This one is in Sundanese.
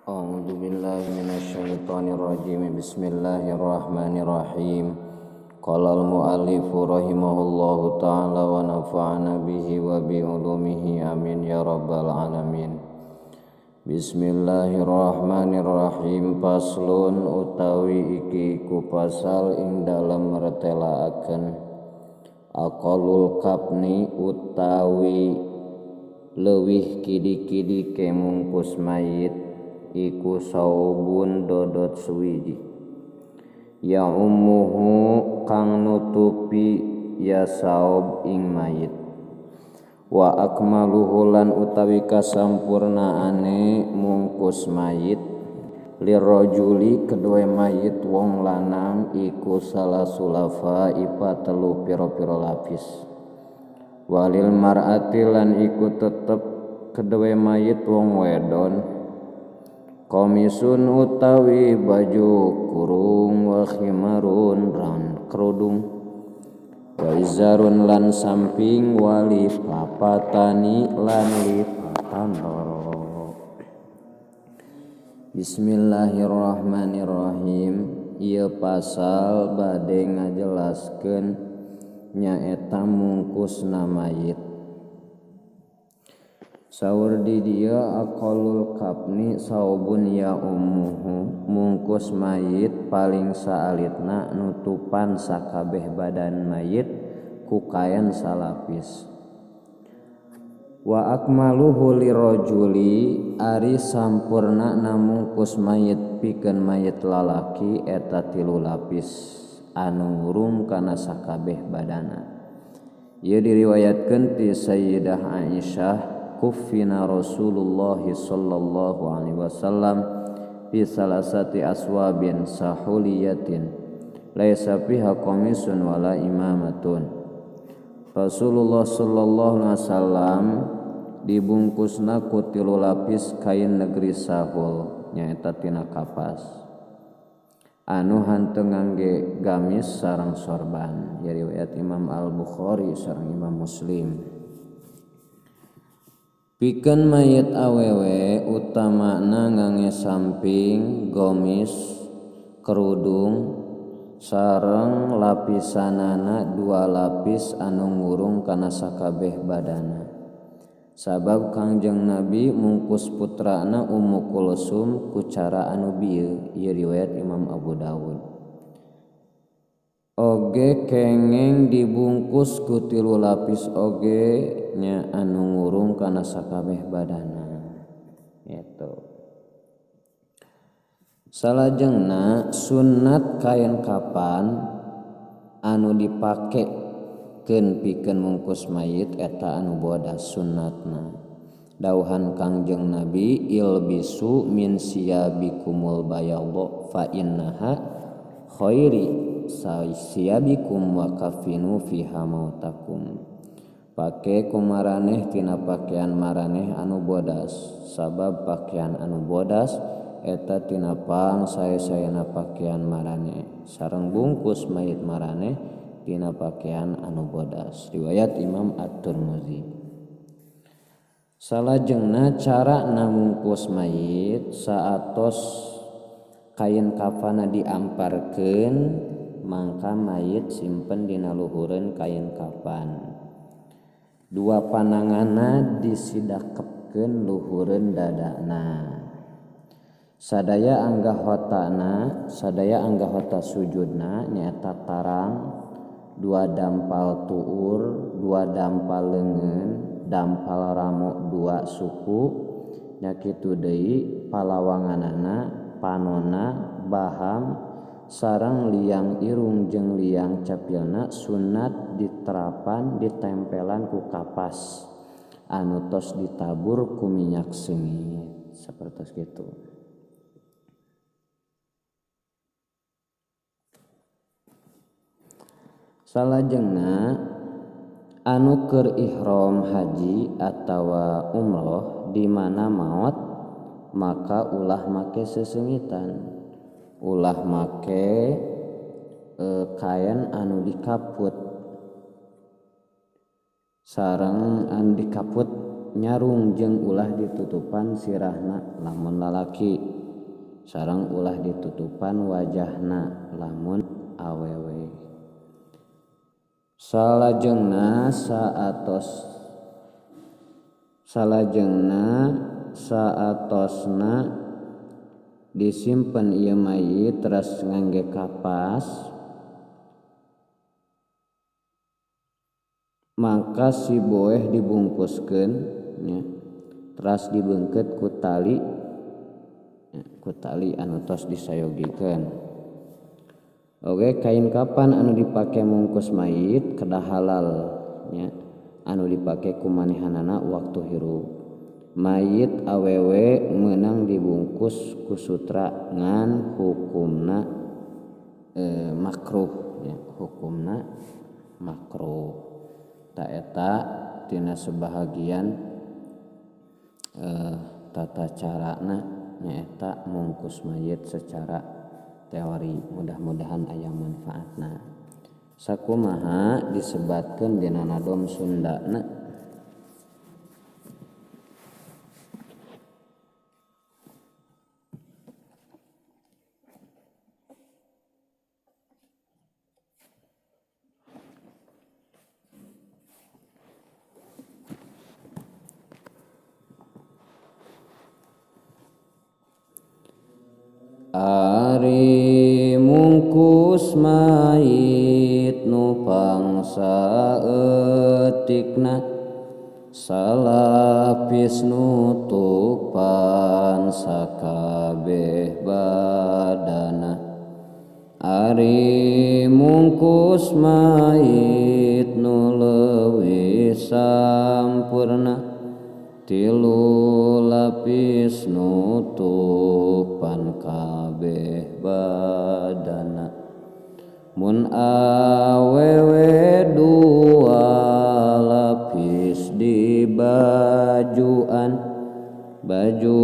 A'udzu billahi minasyaitonir rajim. Bismillahirrahmanirrahim. Qala al-mu'allifu rahimahullahu ta'ala wa nafa'ana bihi wa bi ulumihi amin ya rabbal alamin. Bismillahirrahmanirrahim. Paslun utawi iki ku pasal ing dalem mertelaaken aqalul kapni utawi leuwih kidi-kidi kemungkus mayit iku saubun dodot suwiji ya ummuhu kang nutupi ya saub ing mayit wa akmaluhu lan utawi kasampurnaane mungkus mayit lirrajuli kedue mayit wong lanang iku salasulafa ipa telu pira-pira lapis walil mar'ati lan iku tetep kedue mayit wong wedon komisun utawi baju kurung wa khimarun ran kerudung wa izarun lan samping wali papatani lan lipatan loro. Bismillahirrahmanirrahim. Ieu pasal bade ngajelaskeun nyaeta mungkusna mayit. Saur di dia aqalul kapni saubun ya ummuhu mungkus mayit paling saalitna nutupan sakabeh badan mayit ku kaen salapis wa akmaluhu lirajuli ari sampurna namungkus mayit pikeun mayit lalaki eta 3 lapis anu ngurung kana sakabeh badana. Ieu diriwayatkeun ti Sayyidah Aisyah kuffina Rasulullah sallallahu alaihi wasallam fi salasati aswabin sahuliyatin laisa fiha qamisun wala imamatun. Rasulullah sallallahu alaihi wasallam dibungkusna ku 3 lapis kain negeri sahul nyaeta tina kapas anu hanteu ngangge gamis sareng sorban. Riwayat Imam Al-Bukhari sareng Imam Muslim. Pikeun mayit awewe utamana ngangge samping, gomis, kerudung sareng lapisanana 2 lapis anu ngurung kana sakabeh badana. Sabab Kangjeng Nabi mungkus putrana Ummu Kulsum ku cara anu bieu. Ieu riwayat Imam Abu Dawud. Oge kengeng dibungkus ku 3 lapis oge nya anu ngurung kana sakabeh badana. Gitu. Salajengna sunnat kain kapan anu dipakekeun pikeun mungkus mayit eta anu bodas sunnatna. Dauhan Kangjeng Nabi ilbisu min siyabikumul bayadha fa innaha khairi siyabikum wa kafinu fiha mautakum. Pake kumaraneh tina pakaian maraneh anu bodas sabab pakaian anu bodas eta tina pang sae-saena pakaian maraneh sareng bungkus mayit maraneh tina pakaian anu bodas. Riwayat Imam At-Tirmizi. Salajengna cara namungkus mayit saatos kain kafana diamparkeun mangka mayit simpen dina luhureun kain kafan. 2 pananganna disidakepkeun luhureun dadana. Sadaya anggahota sujudna nyaeta tarang, 2 dampal tuur, 2 dampal leungeun, dampal ramo 2 suku, nya kitu deui palawanganana, panonna, baham sareng liang irung jeung liang capilna sunnat diterapan ditempelan ku kapas anu tos ditabur ku minyak sengit sapertos kitu. Salajengna anu keur ihram haji atawa umroh di mana maot maka ulah make sesengitan, ulah make kain anu dikaput sareng anu dikaput nyarung jeung ulah ditutupan sirahna lamun lalaki. sareng ulah ditutupan wajahna lamun awewe. Salajengna saatosna disimpen ieu mayit teras ngangge kapas, maka si boeh dibungkuskeun nya, teras dibeungkeut ku tali anu tos disayogikeun. Oge kain kapan anu dipake mungkus mayit kedah halal nya, anu dipake ku manehanana waktu hirup. Mayit awewe meunang dibungkus ku sutra ngan hukumna makruh nya, hukumna makruh. Ta eta tina sebahagian tata carana nyaeta mungkus mayit secara teori. Mudah-mudahan aya manfaatna. Sakumaha disebatkeun dina nadom Sundana. Ari mungkus mayit nu pangsa eutikna salapis nutupan sakabeh badana. Ari mungkus mayit nu leuwih sampurna tilu lapis nutupan kabeh badana. Mun awewe dua lapis di bajuan, baju